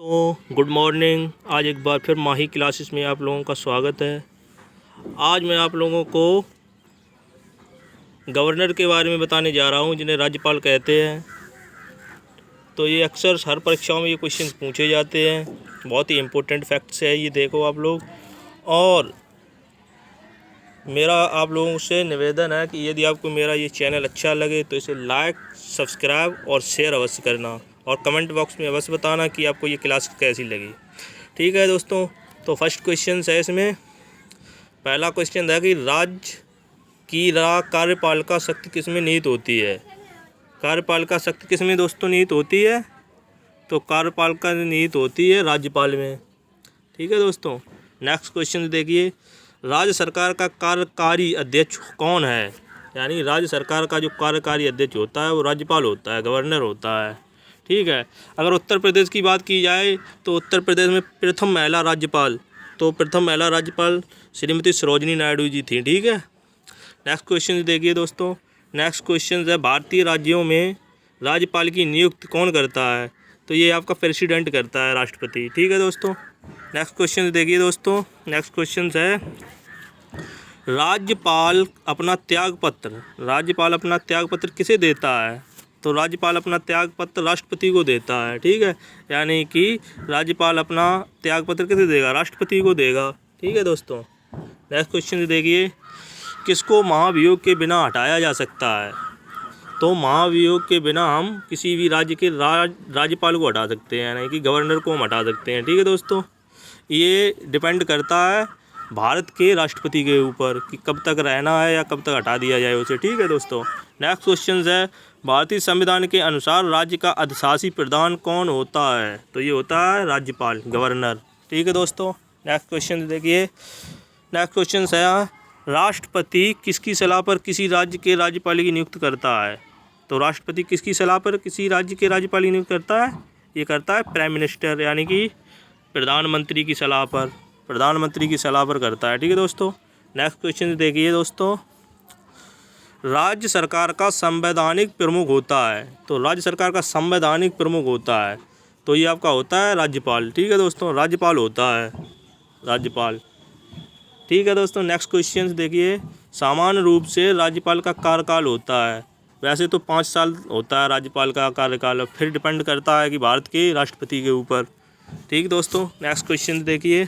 तो good morning. आज एक बार फिर माही क्लासेस में आप लोगों का स्वागत है। आज मैं आप लोगों को गवर्नर के बारे में बताने जा रहा हूं, जिन्हें राज्यपाल कहते हैं। तो ये अक्सर हर परीक्षाओं में ये क्वेश्चन पूछे जाते हैं। बहुत ही इम्पोर्टेंट फैक्ट्स है ये, देखो आप लोग। और मेरा आप लोगों से निवेदन है कि यदि आपको मेरा ये चैनल अच्छा लगे तो इसे लाइक, सब्सक्राइब और शेयर अवश्य करना, और कमेंट बॉक्स में अवश्य बताना कि आपको ये क्लास कैसी लगी। ठीक है दोस्तों, तो फर्स्ट क्वेश्चन है इसमें। पहला क्वेश्चन है कि राज्य की कार्यपालिका शक्ति किसमें निहित होती है। कार्यपालिका शक्ति किसमें दोस्तों निहित होती है? तो कार्यपालिका निहित होती है राज्यपाल में। ठीक है दोस्तों, नेक्स्ट क्वेश्चन देखिए। राज्य सरकार का कार्यकारी अध्यक्ष कौन है? यानी राज्य सरकार का जो कार्यकारी अध्यक्ष होता है वो राज्यपाल होता है, गवर्नर होता है। ठीक है। अगर उत्तर प्रदेश की बात की जाए तो उत्तर प्रदेश में प्रथम महिला राज्यपाल श्रीमती सरोजिनी नायडू जी थी। ठीक है। नेक्स्ट क्वेश्चन देखिए दोस्तों। नेक्स्ट क्वेश्चन है, भारतीय राज्यों में राज्यपाल की नियुक्ति कौन करता है? तो ये आपका प्रेसिडेंट करता है, राष्ट्रपति। ठीक है दोस्तों। नेक्स्ट क्वेश्चन देखिए दोस्तों। नेक्स्ट क्वेश्चन है, राज्यपाल अपना त्यागपत्र किसे देता है? तो राज्यपाल अपना त्यागपत्र राष्ट्रपति को देता है। ठीक है। यानी कि राज्यपाल अपना त्यागपत्र किसे देगा? राष्ट्रपति को देगा। ठीक है दोस्तों। नेक्स्ट क्वेश्चन देखिए, किसको महाभियोग के बिना हटाया जा सकता है? तो महाभियोग के बिना हम किसी भी राज्य के राज्यपाल को हटा सकते हैं, यानी कि गवर्नर को हम हटा सकते हैं। ठीक है दोस्तों, ये डिपेंड करता है भारत के राष्ट्रपति के ऊपर कि कब तक रहना है या कब तक हटा दिया जाए उसे। ठीक है दोस्तों। नेक्स्ट क्वेश्चन है, भारतीय संविधान के अनुसार राज्य का अधिशासी प्रधान कौन होता है? तो ये होता है राज्यपाल, गवर्नर। ठीक है दोस्तों। नेक्स्ट क्वेश्चन देखिए। नेक्स्ट क्वेश्चन है, राष्ट्रपति किसकी सलाह पर किसी राज्य के राज्यपाल की नियुक्त करता है? तो राष्ट्रपति किसकी सलाह पर किसी राज्य के राज्यपाल की नियुक्त करता है? ये करता है प्राइम मिनिस्टर, यानी कि प्रधानमंत्री की सलाह पर करता है। ठीक है दोस्तों। नेक्स्ट क्वेश्चन देखिए दोस्तों, राज्य सरकार का संवैधानिक प्रमुख होता है। तो राज्य सरकार का संवैधानिक प्रमुख होता है, तो ये आपका होता है राज्यपाल। ठीक है दोस्तों, राज्यपाल होता है, राज्यपाल। ठीक है दोस्तों। नेक्स्ट क्वेश्चन देखिए, सामान्य रूप से राज्यपाल का कार्यकाल होता है, वैसे तो 5 साल होता है राज्यपाल का कार्यकाल, फिर डिपेंड करता है कि भारत के राष्ट्रपति के ऊपर। ठीक दोस्तों। नेक्स्ट क्वेश्चन देखिए,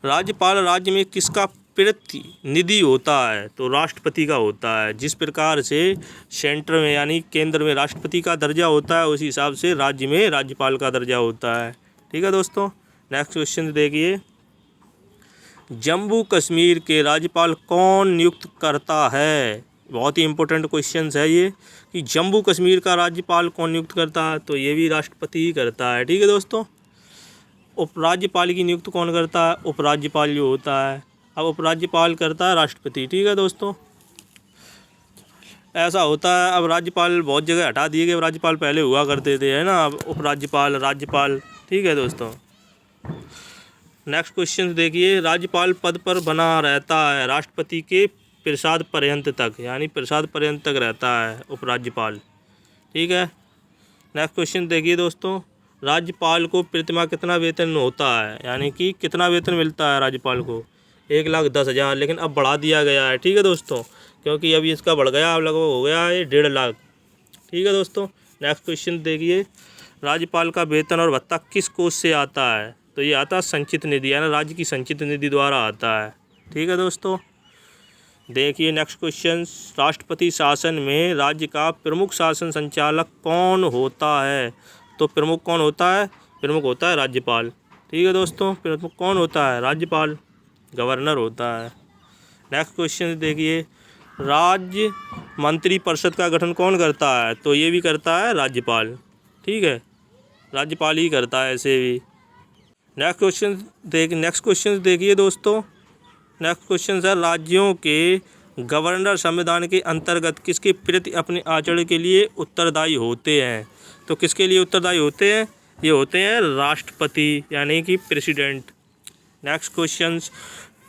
राज्यपाल राज्य में किसका प्रतिनिधि होता है? तो राष्ट्रपति का होता है। जिस प्रकार से सेंटर में यानी केंद्र में राष्ट्रपति का दर्जा होता है, उसी हिसाब से राज्य में राज्यपाल का दर्जा होता है। ठीक है दोस्तों। नेक्स्ट क्वेश्चन देखिए, जम्मू कश्मीर के राज्यपाल कौन नियुक्त करता है? बहुत ही इंपॉर्टेंट क्वेश्चन है ये कि जम्मू कश्मीर का राज्यपाल कौन नियुक्त करता है? तो ये भी राष्ट्रपति ही करता है। ठीक है दोस्तों। उपराज्यपाल की नियुक्ति कौन करता है? उपराज्यपाल जो होता है। अब उपराज्यपाल करता है राष्ट्रपति। ठीक है दोस्तों, ऐसा होता है। अब राज्यपाल बहुत जगह हटा दिए गए, राज्यपाल पहले हुआ करते थे, है ना। अब उपराज्यपाल, राज्यपाल। ठीक है दोस्तों। नेक्स्ट क्वेश्चन देखिए, राज्यपाल पद पर बना रहता है राष्ट्रपति के प्रसाद पर्यंत तक, यानी प्रसाद पर्यंत तक रहता है उपराज्यपाल। ठीक है। नेक्स्ट क्वेश्चन देखिए दोस्तों, राज्यपाल को प्रतिमाह कितना वेतन होता है? यानी कि कितना वेतन मिलता है राज्यपाल को? 1,10,000, लेकिन अब बढ़ा दिया गया है। ठीक है दोस्तों, क्योंकि अभी इसका बढ़ गया, अब लगभग हो गया है 1.5 लाख। ठीक है दोस्तों। नेक्स्ट क्वेश्चन देखिए, राज्यपाल का वेतन और भत्ता किस कोष से आता है? तो ये आता है संचित निधि, यानी राज्य की संचित निधि द्वारा आता है। ठीक है दोस्तों। देखिए नेक्स्ट क्वेश्चन, राष्ट्रपति शासन में राज्य का प्रमुख शासन संचालक कौन होता है? तो प्रमुख कौन होता है? प्रमुख होता है राज्यपाल। ठीक है दोस्तों, प्रमुख कौन होता है? राज्यपाल, गवर्नर होता है। नेक्स्ट क्वेश्चन देखिए, राज्य मंत्रिपरिषद का गठन कौन करता है? तो ये भी करता है राज्यपाल। ठीक है, राज्यपाल ही करता है ऐसे भी। नेक्स्ट क्वेश्चन देखिए दोस्तों। नेक्स्ट क्वेश्चन है, राज्यों के गवर्नर संविधान के अंतर्गत किसके प्रति अपने आचरण के लिए उत्तरदायी होते हैं? तो किसके लिए उत्तरदायी होते हैं? ये होते हैं राष्ट्रपति, यानी कि प्रेसिडेंट। नेक्स्ट क्वेश्चन,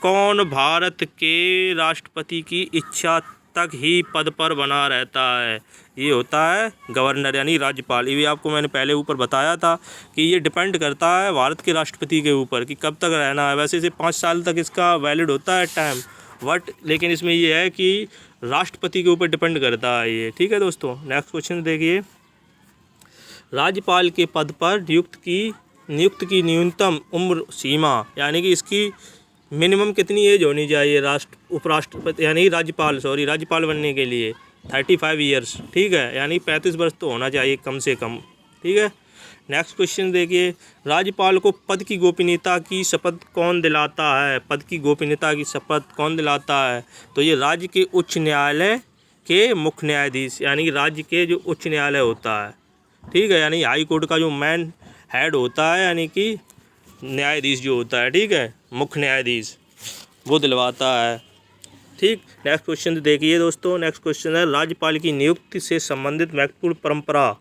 कौन भारत के राष्ट्रपति की इच्छा तक ही पद पर बना रहता है, ये होता है गवर्नर यानी राज्यपाल। ये भी आपको मैंने पहले ऊपर बताया था कि ये डिपेंड करता है भारत के राष्ट्रपति के ऊपर कि कब तक रहना है। वैसे से 5 साल तक इसका वैलिड होता है टाइम, बट लेकिन इसमें ये है कि राष्ट्रपति के ऊपर डिपेंड करता है ये। ठीक है दोस्तों, नेक्स्ट क्वेश्चन देखिए। राज्यपाल के पद पर नियुक्त की न्यूनतम उम्र सीमा यानी कि इसकी मिनिमम कितनी एज होनी चाहिए उपराष्ट्रपति यानी राज्यपाल बनने के लिए 35 ईयर्स। ठीक है, यानी 35 वर्ष तो होना चाहिए कम से कम। ठीक है, नेक्स्ट क्वेश्चन देखिए। राज्यपाल को पद की गोपनीयता की शपथ कौन दिलाता है? पद की गोपनीयता की शपथ कौन दिलाता है? तो ये राज्य के उच्च न्यायालय के मुख्य न्यायाधीश यानी कि राज्य के जो उच्च न्यायालय होता है। ठीक है, यानी हाई कोर्ट का जो मेन हेड होता है यानी कि न्यायाधीश जो होता है, ठीक है, मुख्य न्यायाधीश, वो दिलवाता है। ठीक, नेक्स्ट क्वेश्चन देखिए दोस्तों। नेक्स्ट क्वेश्चन है राज्यपाल की नियुक्ति से संबंधित महत्वपूर्ण परंपरा।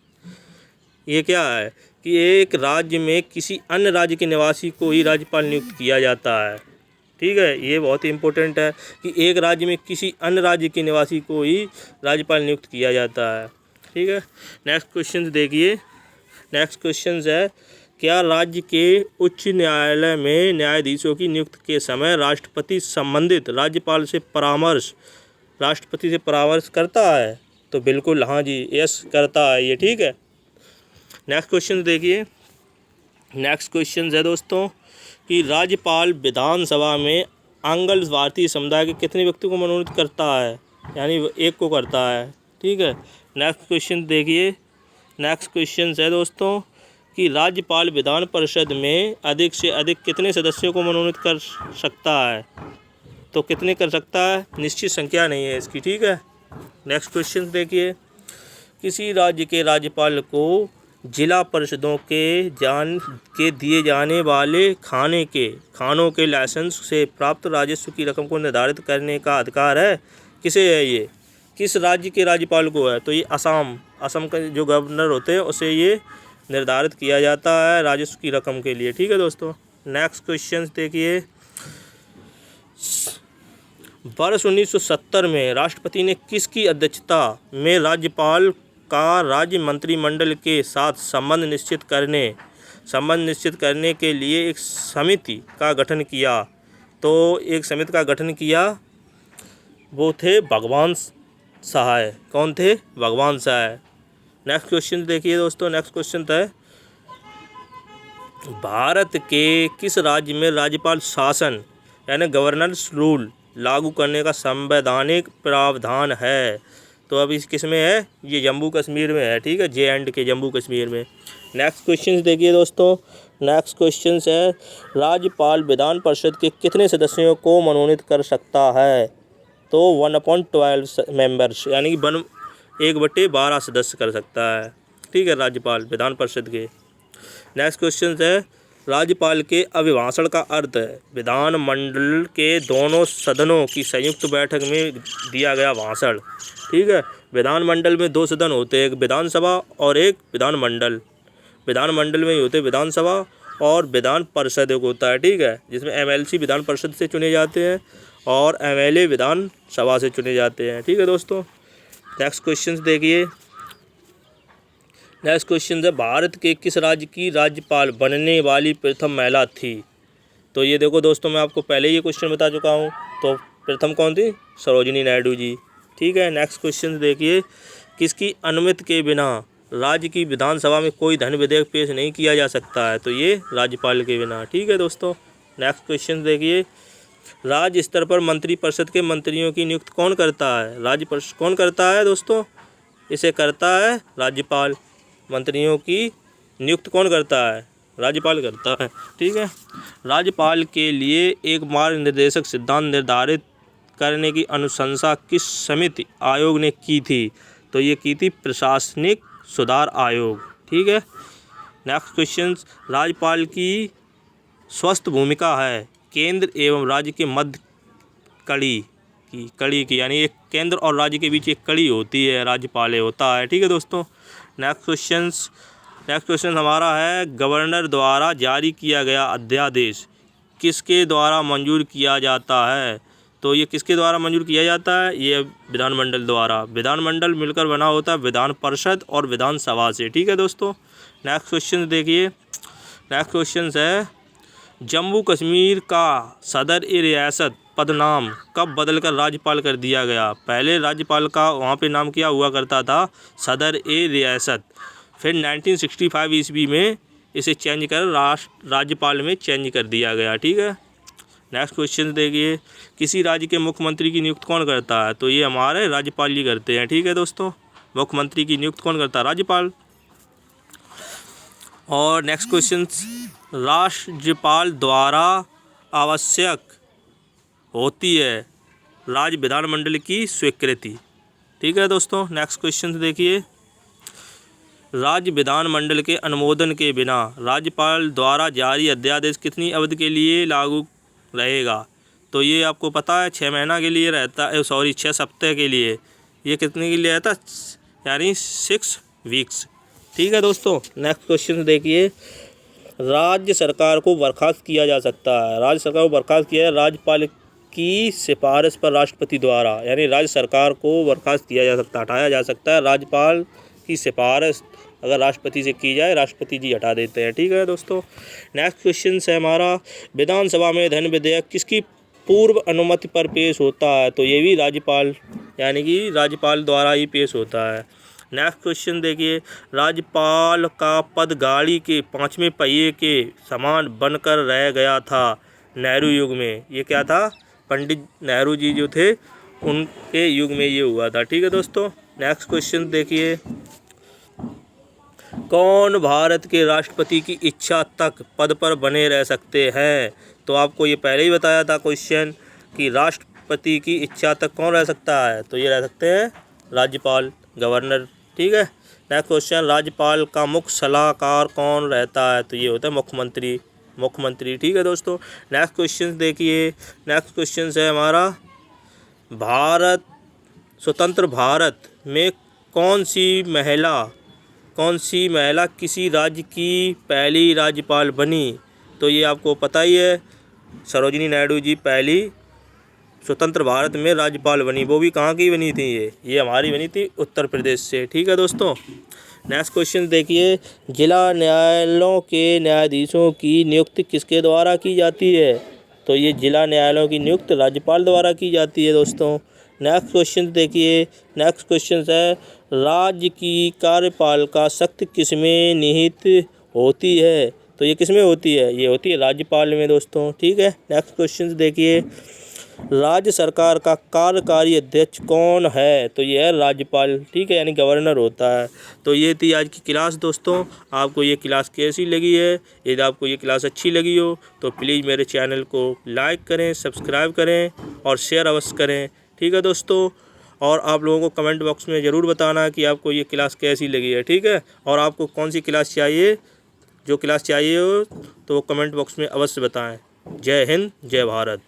ये क्या है कि एक राज्य में किसी अन्य राज्य के निवासी को ही राज्यपाल नियुक्त किया जाता है। ठीक है, ये बहुत ही इम्पोर्टेंट है कि एक राज्य में किसी अन्य राज्य के निवासी को ही राज्यपाल नियुक्त किया जाता है। ठीक है, नेक्स्ट क्वेश्चन देखिए। नेक्स्ट क्वेश्चन है क्या राज्य के उच्च न्यायालय में न्यायाधीशों की नियुक्ति के समय राष्ट्रपति संबंधित राज्यपाल से परामर्श करता है? तो बिल्कुल हाँ जी, यस करता है ये। ठीक है, नेक्स्ट क्वेश्चन देखिए। नेक्स्ट क्वेश्चन है दोस्तों कि राज्यपाल विधानसभा में आंग्ल भारतीय समुदाय के कितने व्यक्तियों को मनोनीत करता है? यानी एक को करता है। ठीक है, नेक्स्ट क्वेश्चन देखिए। नेक्स्ट क्वेश्चन है दोस्तों कि राज्यपाल विधान परिषद में अधिक से अधिक कितने सदस्यों को मनोनीत कर सकता है? तो कितने कर सकता है? निश्चित संख्या नहीं है इसकी। ठीक है, नेक्स्ट क्वेश्चन देखिए। किसी राज्य के राज्यपाल को जिला परिषदों के दिए जाने वाले खानों के लाइसेंस से प्राप्त राजस्व की रकम को निर्धारित करने का अधिकार है? किसे है ये? किस राज्य के राज्यपाल को है? तो ये असम का जो गवर्नर होते हैं उसे ये निर्धारित किया जाता है राजस्व की रकम के लिए। ठीक है दोस्तों, नेक्स्ट क्वेश्चन देखिए। वर्ष 1970 में राष्ट्रपति ने किसकी अध्यक्षता में राज्यपाल का राज्य मंत्रिमंडल के साथ संबंध निश्चित करने के लिए एक समिति का गठन किया? तो एक समिति का गठन किया, वो थे भगवान सहाय। कौन थे? भगवान सहाय। नेक्स्ट क्वेश्चन देखिए दोस्तों। नेक्स्ट क्वेश्चन है भारत के किस राज्य में राज्यपाल शासन यानी गवर्नर्स रूल लागू करने का संवैधानिक प्रावधान है? तो अब इस किस में है? ये जम्मू कश्मीर में है। ठीक है, J&K जम्मू कश्मीर में। नेक्स्ट क्वेश्चन देखिए दोस्तों। नेक्स्ट क्वेश्चन है राज्यपाल विधान परिषद के कितने सदस्यों को मनोनीत कर सकता है? तो 1/12 मेंबर्स यानी कि 1/12 सदस्य कर सकता है। ठीक है, राज्यपाल विधान परिषद के। नेक्स्ट क्वेश्चन है राज्यपाल के अभिभाषण का अर्थ है विधानमंडल के दोनों सदनों की संयुक्त बैठक में दिया गया भाषण। ठीक है, विधानमंडल में 2 सदन होते हैं, एक विधानसभा और एक विधानमंडल। विधानमंडल में ही होते विधानसभा और विधान परिषद एक होता है। ठीक है, जिसमें MLC विधान परिषद से चुने जाते हैं और MLA विधानसभा से चुने जाते हैं। ठीक है दोस्तों, नेक्स्ट क्वेश्चन देखिए। नेक्स्ट क्वेश्चन है भारत के किस राज्य की राज्यपाल बनने वाली प्रथम महिला थी? तो ये देखो दोस्तों, मैं आपको पहले ये क्वेश्चन बता चुका हूँ। तो प्रथम कौन थी? सरोजिनी नायडू जी। ठीक है, नेक्स्ट क्वेश्चन देखिए। किसकी अनुमति के बिना राज्य की विधानसभा में कोई धन विधेयक पेश नहीं किया जा सकता है? तो ये राज्यपाल के बिना। ठीक है दोस्तों, नेक्स्ट क्वेश्चन देखिए। राज्य स्तर पर मंत्रिपरिषद के मंत्रियों की नियुक्ति कौन करता है? राज्य परिषद कौन करता है दोस्तों? इसे करता है राज्यपाल। मंत्रियों की नियुक्ति कौन करता है? राज्यपाल करता है। ठीक है, राज्यपाल के लिए एक मार्ग निर्देशक सिद्धांत निर्धारित करने की अनुशंसा किस समिति आयोग ने की थी? तो ये की थी प्रशासनिक सुधार आयोग। ठीक है, नेक्स्ट क्वेश्चन। राज्यपाल की स्वस्थ भूमिका है केंद्र एवं राज्य के मध्य कड़ी की यानी एक केंद्र और राज्य के बीच एक कड़ी होती है, राज्यपाल होता है। ठीक है दोस्तों, नेक्स्ट क्वेश्चन हमारा है गवर्नर द्वारा जारी किया गया अध्यादेश किसके द्वारा मंजूर किया जाता है? तो ये किसके द्वारा मंजूर किया जाता है? ये विधानमंडल द्वारा। विधानमंडल मिलकर बना होता है विधान परिषद और विधानसभा से। ठीक है दोस्तों। नेक्स्ट क्वेश्चन देखिए। नेक्स्ट क्वेश्चन है जम्मू कश्मीर का सदर ए रियासत पद नाम कब बदलकर राज्यपाल कर दिया गया? पहले राज्यपाल का वहाँ पे नाम क्या हुआ करता था? सदर ए रियासत। फिर 1965 ईस्वी में इसे चेंज कर राज्यपाल में चेंज कर दिया गया। ठीक है। नेक्स्ट क्वेश्चन देखिए। किसी राज्य के मुख्यमंत्री की नियुक्ति कौन करता है? तो ये हमारे राज्यपाल जी करते हैं। ठीक है दोस्तों। मुख्यमंत्री की नियुक्ति कौन करता है? राज्यपाल। और नेक्स्ट क्वेश्चन, राज्यपाल द्वारा आवश्यक होती है राज्य विधानमंडल की स्वीकृति। ठीक है दोस्तों। नेक्स्ट क्वेश्चन देखिए। राज्य विधानमंडल के अनुमोदन के बिना राज्यपाल द्वारा जारी अध्यादेश कितनी अवधि के लिए लागू रहेगा? तो ये आपको पता है 6 महीना के लिए रहता है, 6 सप्ताह के लिए। ये कितने के लिए रहता है? यानी 6 वीक्स। ठीक है दोस्तों। नेक्स्ट क्वेश्चन देखिए। राज्य सरकार को बर्खास्त किया जा सकता है। राज्य सरकार को बर्खास्त किया है राज्यपाल की सिफारिश पर राष्ट्रपति द्वारा। यानी राज्य सरकार को बर्खास्त किया जा सकता है, हटाया जा सकता है राज्यपाल की सिफारिश अगर राष्ट्रपति से की जाए, राष्ट्रपति जी हटा देते हैं। ठीक है दोस्तों। नेक्स्ट क्वेश्चन है हमारा विधानसभा में धन विधेयक किसकी पूर्व अनुमति पर पेश होता है? तो ये भी राज्यपाल यानी कि राज्यपाल द्वारा ही पेश होता है। नेक्स्ट क्वेश्चन देखिए। राज्यपाल का पद गाड़ी के 5वें पहिए के समान बनकर रह गया था नेहरू युग में। ये क्या था? पंडित नेहरू जी जो थे उनके युग में ये हुआ था। ठीक है दोस्तों। नेक्स्ट क्वेश्चन देखिए। कौन भारत के राष्ट्रपति की इच्छा तक पद पर बने रह सकते हैं? तो आपको ये पहले ही बताया था क्वेश्चन कि राष्ट्रपति की इच्छा तक कौन रह सकता है? तो ये रह सकते हैं राज्यपाल, गवर्नर। ठीक है। नेक्स्ट क्वेश्चन, राज्यपाल का मुख्य सलाहकार कौन रहता है? तो ये होता है मुख्यमंत्री। ठीक है दोस्तों। नेक्स्ट क्वेश्चन देखिए। नेक्स्ट क्वेश्चन है हमारा स्वतंत्र भारत में कौन सी महिला किसी राज्य की पहली राज्यपाल बनी? तो ये आपको पता ही है, सरोजिनी नायडू जी पहली स्वतंत्र भारत में राज्यपाल बनी। वो भी कहाँ की बनी थी? ये हमारी बनी थी उत्तर प्रदेश से। ठीक है दोस्तों। नेक्स्ट क्वेश्चन देखिए। जिला न्यायालयों के न्यायाधीशों की नियुक्ति किसके द्वारा की जाती है? तो ये जिला न्यायालयों की नियुक्ति राज्यपाल द्वारा की जाती है दोस्तों। नेक्स्ट क्वेश्चन देखिए। नेक्स्ट क्वेश्चन है राज्य की कार्यपालिका शक्ति किसमें निहित होती है? तो ये किसमें होती है? ये होती है राज्यपाल में दोस्तों। ठीक है। नेक्स्ट क्वेश्चन देखिए। राज्य सरकार का कार्यकारी अध्यक्ष कौन है? तो ये है राज्यपाल। ठीक है, यानी गवर्नर होता है। तो ये थी आज की क्लास दोस्तों। आपको ये क्लास कैसी लगी है? यदि आपको ये क्लास अच्छी लगी हो तो प्लीज़ मेरे चैनल को लाइक करें, सब्सक्राइब करें और शेयर अवश्य करें। ठीक है दोस्तों। और आप लोगों को कमेंट बॉक्स में ज़रूर बताना कि आपको ये क्लास कैसी लगी है। ठीक है। और आपको कौन सी क्लास चाहिए, जो क्लास चाहिए हो तो वो कमेंट बॉक्स में अवश्य बताएं। जय हिंद, जय भारत।